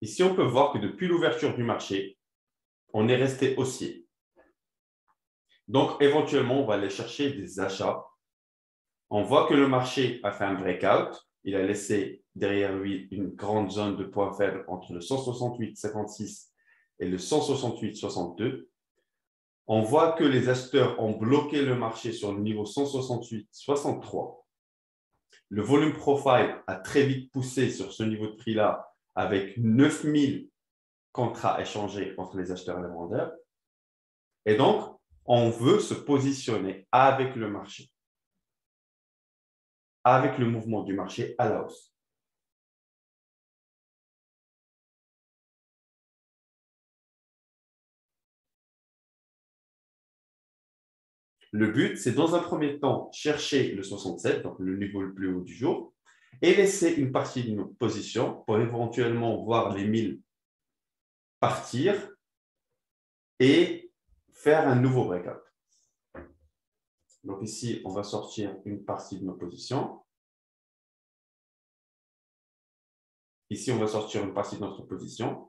Ici, on peut voir que depuis l'ouverture du marché, on est resté haussier. Donc, éventuellement, on va aller chercher des achats. On voit que le marché a fait un breakout. Il a laissé derrière lui une grande zone de poids faible entre le 168,56 et le 168,62. On voit que les acheteurs ont bloqué le marché sur le niveau 168,63. Le volume profile a très vite poussé sur ce niveau de prix-là avec 9000 contrats échangés entre les acheteurs et les vendeurs. Et donc, on veut se positionner avec le marché, avec le mouvement du marché à la hausse. Le but, c'est dans un premier temps chercher le 67, donc le niveau le plus haut du jour, et laisser une partie de notre position pour éventuellement voir les 1000 partir et faire un nouveau breakout. Donc ici, on va sortir une partie de nos positions. Ici, on va sortir une partie de notre position.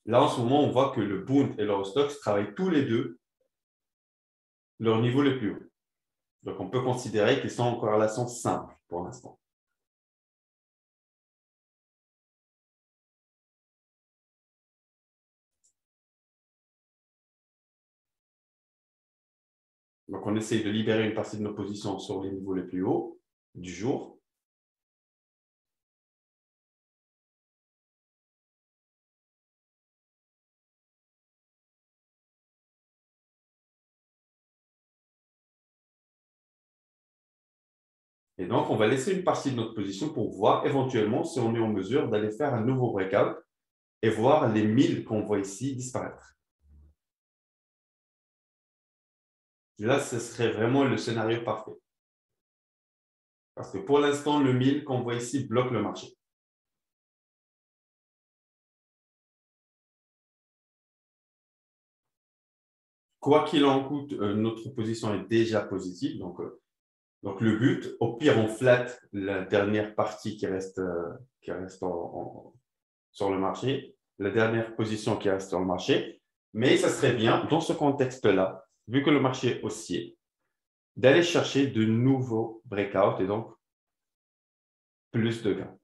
Là, en ce moment, on voit que le Bund et l'Eurostoxx travaillent tous les deux leur niveau le plus haut. Donc, on peut considérer qu'ils sont en corrélation simple pour l'instant. Donc, on essaye de libérer une partie de nos positions sur les niveaux les plus hauts du jour. Et donc, on va laisser une partie de notre position pour voir éventuellement si on est en mesure d'aller faire un nouveau breakout et voir les 1000 qu'on voit ici disparaître. Là, ce serait vraiment le scénario parfait. Parce que pour l'instant, le 1000 qu'on voit ici bloque le marché. Quoi qu'il en coûte, notre position est déjà positive. Donc le but, au pire, on flatte la dernière partie qui reste sur le marché, la dernière position qui reste sur le marché. Mais ça serait bien, dans ce contexte-là, vu que le marché est haussier, d'aller chercher de nouveaux breakouts et donc plus de gains.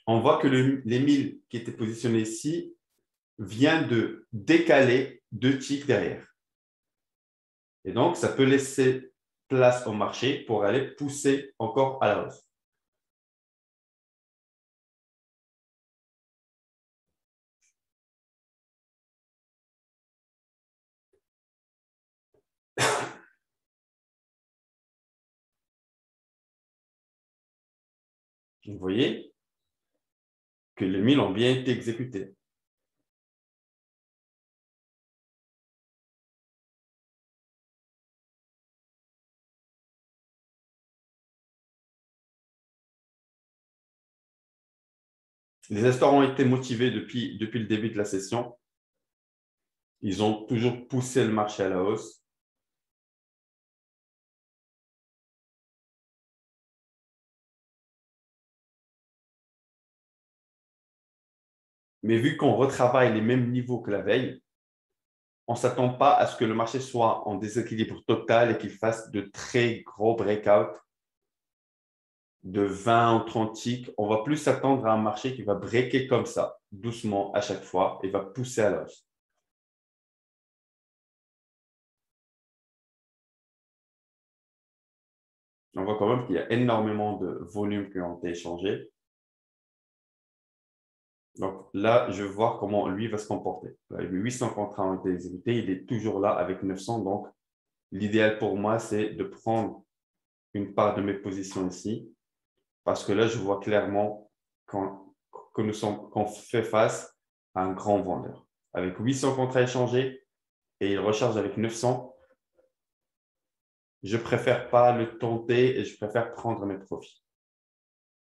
On voit que les 1000 qui étaient positionnés ici viennent de décaler 2 ticks derrière. Et donc, ça peut laisser place au marché pour aller pousser encore à la hausse. Vous voyez que les 1000 ont bien été exécutés. Les acheteurs ont été motivés depuis le début de la session. Ils ont toujours poussé le marché à la hausse. Mais vu qu'on retravaille les mêmes niveaux que la veille, on ne s'attend pas à ce que le marché soit en déséquilibre total et qu'il fasse de très gros breakouts de 20 ou 30 ticks. On va plus s'attendre à un marché qui va breaker comme ça, doucement à chaque fois, et va pousser à la hausse. On voit quand même qu'il y a énormément de volumes qui ont été échangés. Donc là, je vais voir comment lui va se comporter. Là, 800 contrats ont été exécutés. Il est toujours là avec 900. Donc, l'idéal pour moi, c'est de prendre une part de mes positions ici. Parce que là, je vois clairement qu'on fait face à un grand vendeur. Avec 800 contrats échangés et il recharge avec 900, je ne préfère pas le tenter et je préfère prendre mes profits.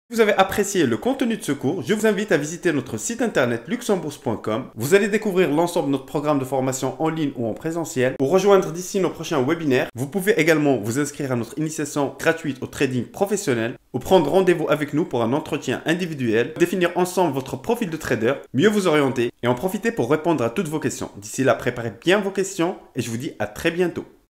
Si vous avez apprécié le contenu de ce cours, je vous invite à visiter notre site internet luxembourg.com. Vous allez découvrir l'ensemble de notre programme de formation en ligne ou en présentiel. Pour rejoindre d'ici nos prochains webinaires, vous pouvez également vous inscrire à notre initiation gratuite au trading professionnel ou prendre rendez-vous avec nous pour un entretien individuel, définir ensemble votre profil de trader, mieux vous orienter et en profiter pour répondre à toutes vos questions. D'ici là, préparez bien vos questions et je vous dis à très bientôt.